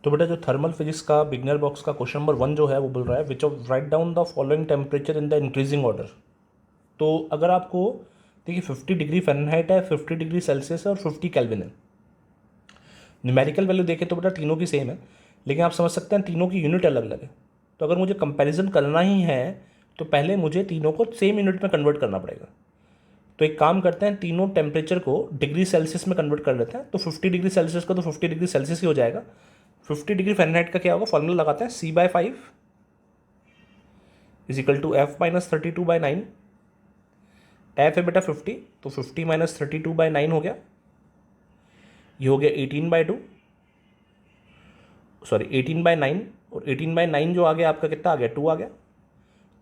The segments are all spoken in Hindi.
तो बेटा जो थर्मल फिजिक्स का बिगनर बॉक्स का क्वेश्चन नंबर 1 जो है वो बोल रहा है which of write down the following temperature in the increasing order. तो अगर आपको देखिए 50 डिग्री फ़ारेनहाइट है, 50 डिग्री सेल्सियस है और 50 केल्विन है। न्यूमेरिकल वैल्यू देखें तो बेटा तीनों की सेम है, लेकिन आप समझ सकते हैं तीनों की यूनिट अलग अलग है। तो अगर मुझे कंपैरिजन करना ही है तो पहले मुझे तीनों को सेम यूनिट में कन्वर्ट करना पड़ेगा। तो एक काम करते हैं, तीनों टेम्परेचर को डिग्री सेल्सियस में कन्वर्ट कर लेते हैं। तो 50 डिग्री सेल्सियस का तो 50 डिग्री सेल्सियस ही हो जाएगा। 50 डिग्री फ़ारेनहाइट का क्या होगा, फॉर्मूला लगाते हैं C/5 is equal to F-32/9। F है बेटा 50, तो 50 - 32/9 हो गया। ये हो गया 18/2, सॉरी 18/9, और 18/9 जो आ गया आपका कितना आ गया, 2 आ गया।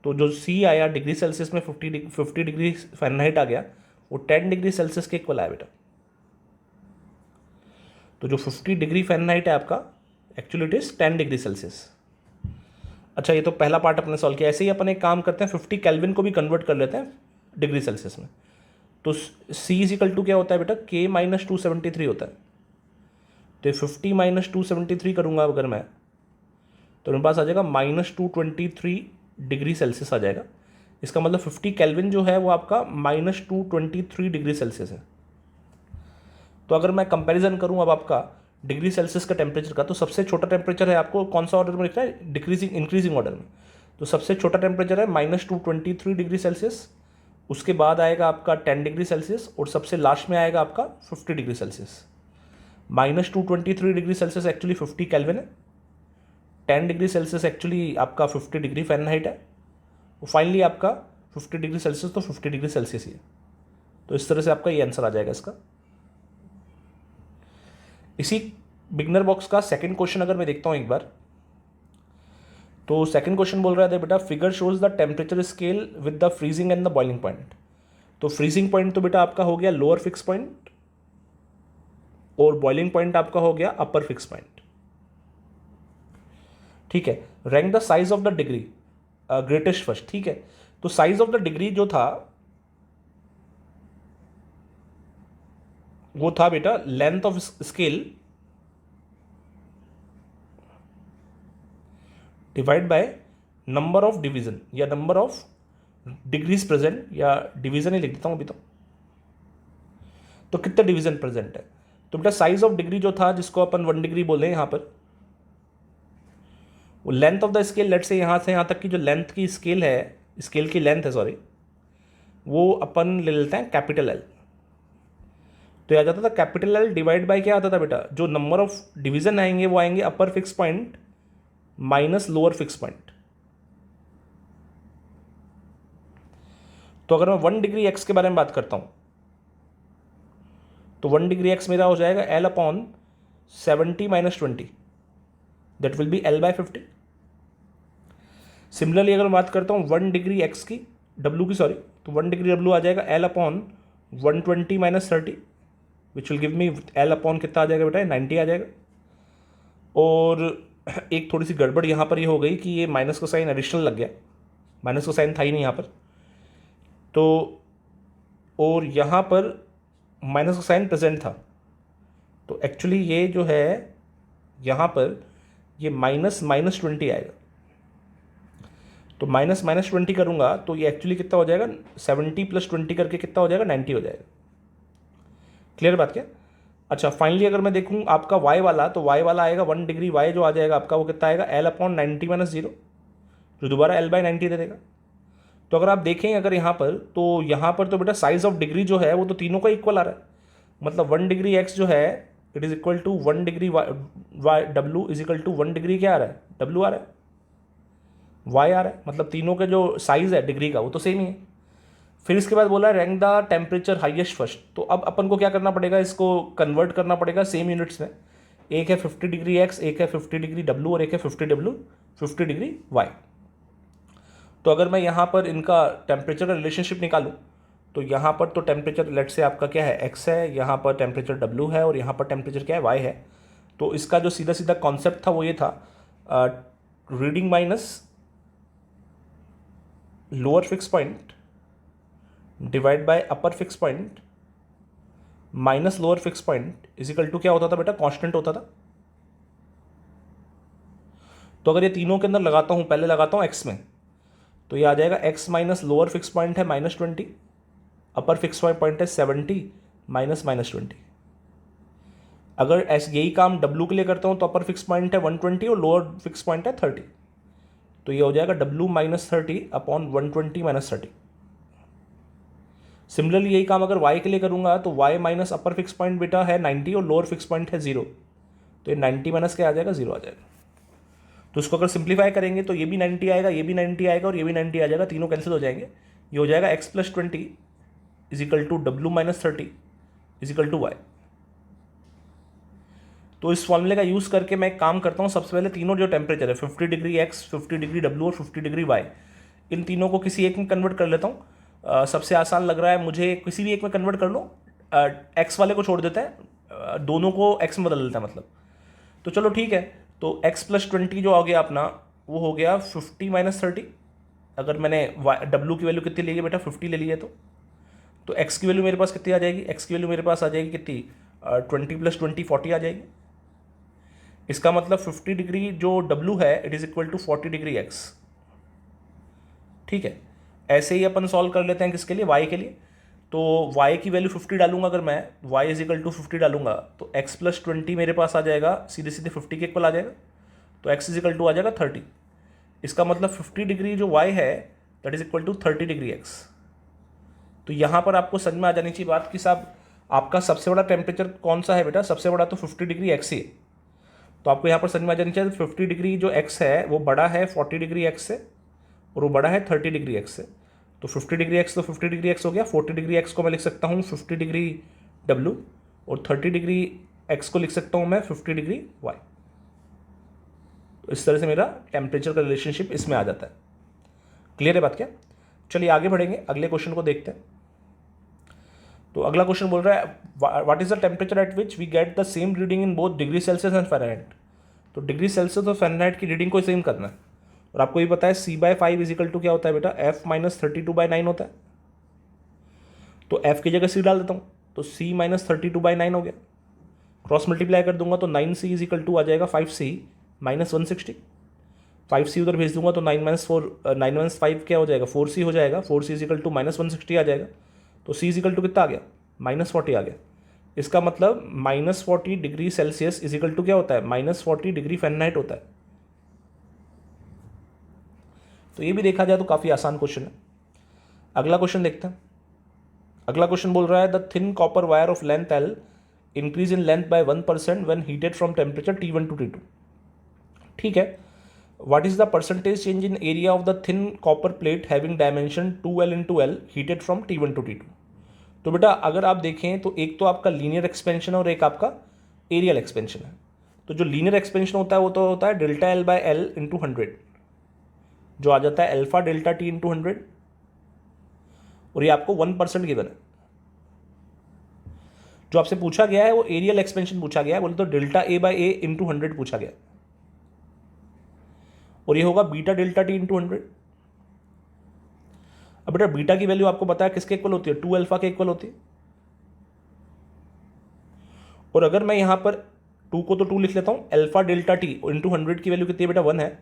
तो जो C आया डिग्री सेल्सियस में 50 डिग्री फ़ारेनहाइट आ गया, वो 10 डिग्री सेल्सियस के इक्वल आया बेटा। तो जो 50 डिग्री फ़ारेनहाइट है आपका, actually it is 10 degree Celsius. अच्छा, ये तो पहला पार्ट अपने सॉल्व किया। ऐसे ही अपन एक काम करते हैं, 50 केल्विन को भी कन्वर्ट कर लेते हैं डिग्री सेल्सियस में। तो C इज इक्वल टू क्या होता है बेटा, K - 273 होता है। तो ये 50 - 273 करूँगा अगर मैं, तो मेरे पास आ जाएगा -223 डिग्री सेल्सियस आ जाएगा। इसका मतलब 50 केल्विन जो है वो आपका -223 डिग्री सेल्सियस है। तो अगर मैं कंपैरिजन करूँ अब आपका डिग्री सेल्सियस का टेम्परेचर का, तो सबसे छोटा टेम्परेचर है आपको कौन सा ऑर्डर में लिखना है, डिक्रीजिंग इंक्रीजिंग ऑर्डर में। तो सबसे छोटा टेम्परेचर है -223 डिग्री सेल्सियस, उसके बाद आएगा आपका 10 डिग्री सेल्सियस, और सबसे लास्ट में आएगा आपका 50 degree Celsius. -223 degree Celsius actually 50 kelvin है, 10 डिग्री सेल्सियस एक्चुअली आपका 50 डिग्री फ़ारेनहाइट है, और फाइनली आपका 50 डिग्री सेल्सियस तो 50 डिग्री सेल्सियस ही है। तो इस तरह से आपका ये आंसर आ जाएगा इसका। इसी बिगनर बॉक्स का सेकंड क्वेश्चन अगर मैं देखता हूँ एक बार, तो सेकंड क्वेश्चन बोल रहा है बेटा figure shows the temperature scale with the freezing and the boiling point. तो फ्रीजिंग पॉइंट तो बेटा आपका हो गया लोअर फिक्स पॉइंट, और बॉइलिंग पॉइंट आपका हो गया अपर फिक्स पॉइंट। ठीक है, rank the size of the degree greatest first. ठीक है, तो साइज ऑफ द डिग्री जो था वो था बेटा length of scale divide by number of division, या नंबर ऑफ डिग्रीज प्रेजेंट, या डिवीजन ही लिख देता हूं अभी तो कितने डिवीजन प्रेजेंट है। तो बेटा साइज ऑफ डिग्री जो था, जिसको अपन 1 डिग्री बोले यहां पर, वो लेंथ ऑफ द स्केल, लेट से यहां से यहां तक की जो लेंथ की स्केल है, स्केल की लेंथ है सॉरी, वो अपन ले लेते हैं कैपिटल एल। तो आ जाता था कैपिटल एल डिवाइड बाय क्या आता था बेटा, जो नंबर ऑफ डिवीजन आएंगे वो आएंगे अपर fix point minus lower fix point. तो अगर मैं 1 डिग्री एक्स के बारे में बात करता हूं, तो 1 डिग्री एक्स मेरा हो जाएगा L/70 - 20, that will be L/50। Similarly अगर मैं बात करता हूँ 1 डिग्री एक्स की, डब्ल्यू की सॉरी, तो 1 डिग्री डब्ल्यू आ जाएगा L/120 - 30, which will give me L/ कितना आ जाएगा बेटा, 90 आ जाएगा। और एक थोड़ी सी गड़बड़ यहाँ पर ये हो गई कि ये माइनस का साइन एडिशनल लग गया, माइनस का साइन था ही नहीं यहाँ पर। तो और यहाँ पर माइनस का साइन प्रेजेंट था, तो एक्चुअली ये जो है यहाँ पर ये -20 आएगा। तो -20 करूँगा तो ये एक्चुअली कितना हो जाएगा, 70 + 20 करके कितना हो जाएगा, 90 हो जाएगा। क्लियर बात क्या। अच्छा, फाइनली अगर मैं देखूँ आपका y वाला, तो y वाला आएगा 1 डिग्री y जो आ जाएगा आपका, वो कितना आएगा L/90 - 0, जो दोबारा L/90 दे देगा। तो अगर आप देखें अगर यहाँ पर, तो यहाँ पर तो बेटा साइज ऑफ डिग्री जो है वो तो तीनों का इक्वल आ रहा है। मतलब 1 डिग्री x जो है it is equal to 1 degree y w is equal to 1 degree क्या आ रहा है, w आ रहा है, y आ रहा है। मतलब तीनों का जो साइज है डिग्री का वो तो सेम ही है। फिर इसके बाद बोला rank the temperature highest first. तो अब अपन को क्या करना पड़ेगा, इसको कन्वर्ट करना पड़ेगा सेम यूनिट्स में। एक है 50 डिग्री x, एक है 50 डिग्री w, और एक है 50 डिग्री y। तो अगर मैं यहाँ पर इनका टेम्परेचर का रिलेशनशिप निकालूँ, तो यहाँ पर तो टेम्परेचर लेट से आपका क्या है, x है, यहाँ पर टेम्परेचर w है, और यहाँ पर टेम्परेचर क्या है, y है। तो इसका जो सीधा सीधा कॉन्सेप्ट था वो ये था, reading minus lower fix point divide by upper fix point minus lower fix point is equal to क्या होता था बेटा, कांस्टेंट होता था। तो अगर ये तीनों के अंदर लगाता हूँ, पहले लगाता हूँ एक्स में, तो ये आ जाएगा x minus lower fix point है -20, अपर फिक्स पॉइंट है 70 माइनस -20। अगर ऐसे यही काम डब्ल्यू के लिए करता हूँ तो अपर फिक्स पॉइंट है 120 और लोअर फिक्स पॉइंट है 30, तो ये हो जाएगा डब्ल्यू -30 अपॉन 120 -30। सिमिलरली यही काम अगर y के लिए करूँगा तो y माइनस अपर फिक्स पॉइंट बेटा है 90 और लोअर फिक्स पॉइंट है 0, तो ये 90 माइनस क्या आ जाएगा, 0 आ जाएगा। तो इसको अगर सिंप्लीफाई करेंगे तो ये भी 90 आएगा, ये भी 90 आएगा और ये भी 90 आ जाएगा, तीनों कैंसिल हो जाएंगे। ये हो जाएगा x + 20 = W - 30 = y। तो इस फॉर्मूले का यूज़ करके मैं एक काम करता हूँ, सबसे पहले तीनों जो टेम्परेचर है 50 डिग्री x, 50 डिग्री W और 50 डिग्री y, इन तीनों को किसी एक में कन्वर्ट कर लेता हूँ। सबसे आसान लग रहा है मुझे, किसी भी एक में कन्वर्ट कर लो, x वाले को छोड़ देते हैं, दोनों को x में बदल देता है मतलब। तो चलो ठीक है, तो x + 20 जो आ गया अपना, वो हो गया 50 - 30। अगर मैंने W की वैल्यू कितनी ली है बेटा, 50 ले ली है, तो x की वैल्यू मेरे पास कितनी आ जाएगी, x की वैल्यू मेरे पास आ जाएगी कितनी, 20 + 20 40 आ जाएगी। इसका मतलब 50 डिग्री जो W है it is equal to 40 degree x। ठीक है, ऐसे ही अपन सॉल्व कर लेते हैं किसके लिए, y के लिए। तो y की वैल्यू 50 डालूंगा, अगर मैं y = 50 डालूंगा तो x + 20 मेरे पास आ जाएगा, सीधे सीधे 50 के इक्वल आ जाएगा, तो x = आ जाएगा 30। इसका मतलब 50 डिग्री जो y है that is equal to 30 degree x। तो यहाँ पर आपको समझ में आ जानी चाहिए बात कि साहब आपका सबसे बड़ा टेम्परेचर कौन सा है बेटा, सबसे बड़ा तो 50 डिग्री x ही है। तो आपको यहाँ पर समझ में आ जानी चाहिए 50 डिग्री जो x है वो बड़ा है 40 डिग्री x से, और वो बड़ा है 30 डिग्री x से। तो 50 डिग्री x तो 50 डिग्री x हो गया, 40 डिग्री x को मैं लिख सकता हूँ 50 डिग्री W, और 30 डिग्री x को लिख सकता हूँ मैं 50 डिग्री y। तो इस तरह से मेरा टेम्परेचर का रिलेशनशिप इसमें आ जाता है। क्लियर है बात क्या? चलिए आगे बढ़ेंगे, अगले क्वेश्चन को देखते हैं। तो अगला क्वेश्चन बोल रहा है what is the temperature at which we get the same reading in both degree Celsius and Fahrenheit. तो डिग्री सेल्सियस और फ़ारेनहाइट की रीडिंग को सेम करना है, और आपको ये पता है C/5 = क्या होता है बेटा, F - 32/9 होता है। तो F की जगह C डाल देता हूँ, तो C - 32/9 हो गया। क्रॉस मल्टीप्लाई कर दूंगा तो 9C = आ जाएगा 5C - 160। 5C उधर भेज दूंगा तो 9 - 5 क्या हो जाएगा, 4C हो जाएगा। 4C = -160 आ जाएगा। तो C = कितना आ गया, -40 आ गया। इसका मतलब -40 डिग्री सेल्सियस = क्या होता है, -40 डिग्री फ़ारेनहाइट होता है। तो ये भी देखा जाए तो काफ़ी आसान क्वेश्चन है। अगला क्वेश्चन देखते हैं। अगला क्वेश्चन बोल रहा है the thin copper wire of length L increase in length bye 1% when heated from temperature T1 to T2। ठीक है, what is the percentage change in area of the thin copper plate having dimension 2L × L heated from T1 to T2। तो बेटा अगर आप देखें तो एक तो आपका लीनियर एक्सपेंशन और एक आपका एरियल एक्सपेंशन है। तो जो लीनियर एक्सपेंशन होता है वो तो होता है ΔL/L × 100, जो आ जाता है अल्फा डेल्टा T × 100, और ये आपको 1% गिवन है। जो आपसे पूछा गया है वो एरियल एक्सपेंशन पूछा गया है, बोले तो ΔA/A × 100 पूछा गया, और ये होगा बीटा डेल्टा T × 100। अब बेटा बीटा की वैल्यू आपको पता है किसके इक्वल होती है, 2 अल्फा के इक्वल होती है। और अगर मैं यहाँ पर 2 को तो 2 लिख लेता हूँ, अल्फा डेल्टा T × 100 की वैल्यू कितनी है बेटा, 1 है,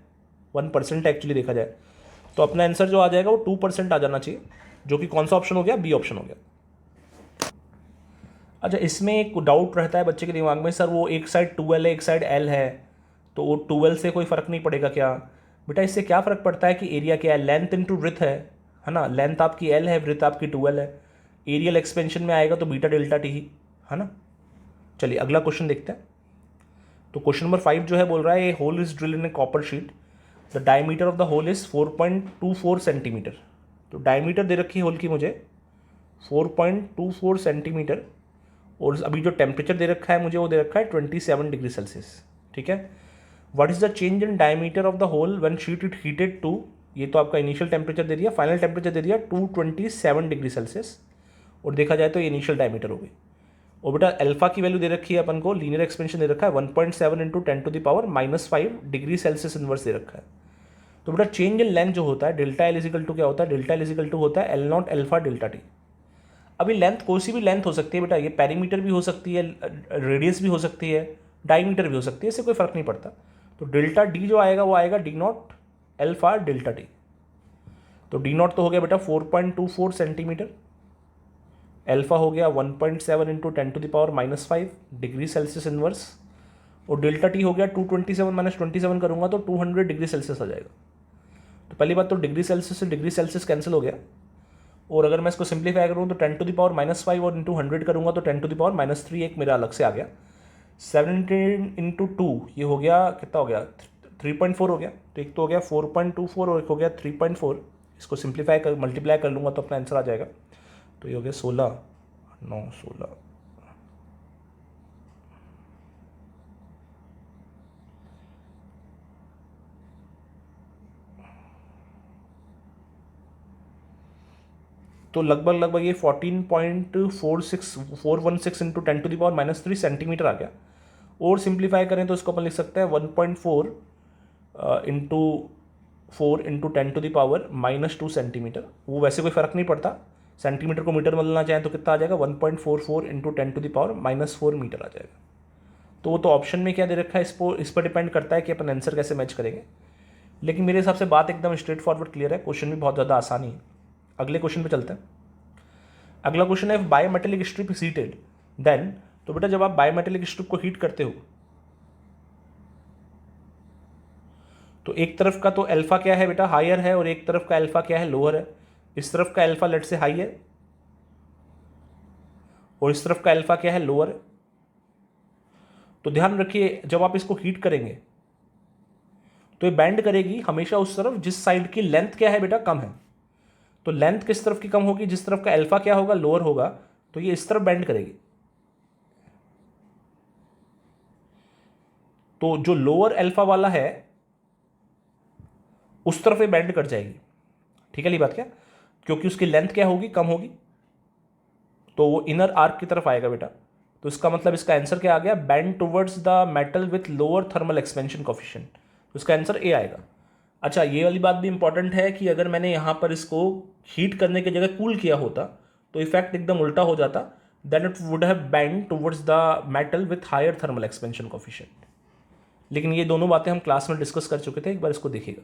1% एक्चुअली देखा जाए। तो अपना आंसर जो आ जाएगा वो 2% आ जाना चाहिए, जो कि कौन सा ऑप्शन हो गया, बी ऑप्शन हो गया। अच्छा, इसमें एक डाउट रहता है बच्चे के दिमाग में, सर वो एक साइड 2L है एक साइड L है, तो वो 2L से कोई फ़र्क नहीं पड़ेगा क्या? बेटा इससे क्या फ़र्क पड़ता है कि एरिया क्या है, लेंथ इनटू विड्थ है ना। लेंथ आपकी L है, विड्थ आपकी 2L है। एरियल एक्सपेंशन में आएगा तो बीटा डेल्टा T ही है ना। चलिए अगला क्वेश्चन देखते हैं। तो क्वेश्चन नंबर 5 जो है बोल रहा है a hole is drill in a copper sheet, the diameter of the hole is 4.24 centimetre. तो डायमीटर दे रखी है होल की मुझे 4.24 सेंटीमीटर, और अभी जो टेम्परेचर दे रखा है मुझे वो दे रखा है 27 डिग्री सेल्सियस। ठीक है, what is the change in diameter of the hole when sheet it heated to, ये तो आपका इनिशियल टेम्परेचर दे दिया, फाइनल टेम्परेचर दे दिया 227 डिग्री सेल्सियस, और देखा जाए तो ये इनिशियल डायमीटर हो गई। और बेटा अल्फा की वैल्यू दे रखी है अपन को, लीनियर एक्सपेंशन दे रखा है 1.7 × 10⁻⁻5 डिग्री सेल्सियस इनवर्स दे रखा है। तो बेटा चेंज इन लेंथ जो होता है ΔL = क्या होता है, ΔL = होता है L0 अल्फा डेल्टा T। अभी लेंथ कोई सी भी लेंथ हो सकती है बेटा, ये पेरीमीटर भी हो सकती है, रेडियस भी हो सकती है, डायमीटर भी हो सकती है, इससे कोई फ़र्क नहीं पड़ता। तो डेल्टा डी जो आएगा वो आएगा D not alpha delta T. तो डी नॉट तो हो गया बेटा 4.24 सेंटीमीटर, एल्फा हो गया 1.7 इंटू 10⁻⁻5 डिग्री सेल्सियस इनवर्स, और डेल्टा टी हो गया 227 माइनस 27 करूँगा तो 200 डिग्री सेल्सियस आ जाएगा। तो पहली बात तो डिग्री सेल्सियस से डिग्री सेल्सियस कैंसिल हो गया, और अगर मैं इसको सिंप्लीफाई करूँ तो 10⁻�5 और इंटू 100 करूँगा तो 10⁻³ एक मेरा अलग से आ गया। 17 इंटू 2 ये हो गया कितना हो गया 3.4 हो गया। तो एक तो हो गया 4.24 और एक हो गया 3.4। इसको सिंप्लीफाई कर मल्टीप्लाई कर लूँगा तो अपना आंसर आ जाएगा। तो ये हो गया 16 9 16। तो लगभग ये 14.416 इंटू 10⁻³ सेंटीमीटर आ गया। और सिंप्लीफाई करें तो इसको अपन लिख सकते हैं 1.4 इंटू 4 इंटू 10⁻⁻² सेंटीमीटर। वो वैसे कोई फ़र्क नहीं पड़ता, सेंटीमीटर को मीटर में बदलना चाहें तो कितना आ जाएगा 1.44 इंटू 10⁻⁻4 मीटर आ जाएगा। तो वो तो ऑप्शन में क्या दे रखा है इस पर डिपेंड करता है कि अपन आंसर कैसे मैच करेंगे। लेकिन मेरे हिसाब से बात एकदम स्ट्रेट फॉरवर्ड क्लियर है, क्वेश्चन भी बहुत ज़्यादा आसानी है। अगले क्वेश्चन पे चलते हैं। अगला क्वेश्चन है bimetallic strip is heated then. तो बेटा जब आप बायोमेटेलिक स्ट्रिप को हीट करते हो तो एक तरफ का तो अल्फा क्या है बेटा हायर है, और एक तरफ का अल्फा क्या है लोअर है। इस तरफ का अल्फा लेट से हाई है और इस तरफ का अल्फा क्या है लोअर है। तो ध्यान रखिए जब आप इसको हीट करेंगे तो ये बैंड करेगी हमेशा उस तरफ जिस साइड की लेंथ क्या है बेटा कम है। तो लेंथ किस तरफ की कम होगी, जिस तरफ का अल्फा क्या होगा लोअर होगा, तो ये इस तरफ बैंड करेगी। तो जो लोअर अल्फा वाला है उस तरफ ये बैंड कर जाएगी। ठीक है, ये बात क्या, क्योंकि उसकी लेंथ क्या होगी कम होगी, तो वो इनर आर्क की तरफ आएगा बेटा। तो इसका मतलब इसका आंसर क्या आ गया, band towards the metal with lower thermal expansion coefficient. तो इसका आंसर ए आएगा। अच्छा, ये वाली बात भी इंपॉर्टेंट है कि अगर मैंने यहाँ पर इसको हीट करने की जगह कूल किया होता तो इफेक्ट एकदम उल्टा हो जाता, then it would have bend towards the metal with higher thermal expansion coefficient. लेकिन ये दोनों बातें हम क्लास में डिस्कस कर चुके थे, एक बार इसको देखिएगा।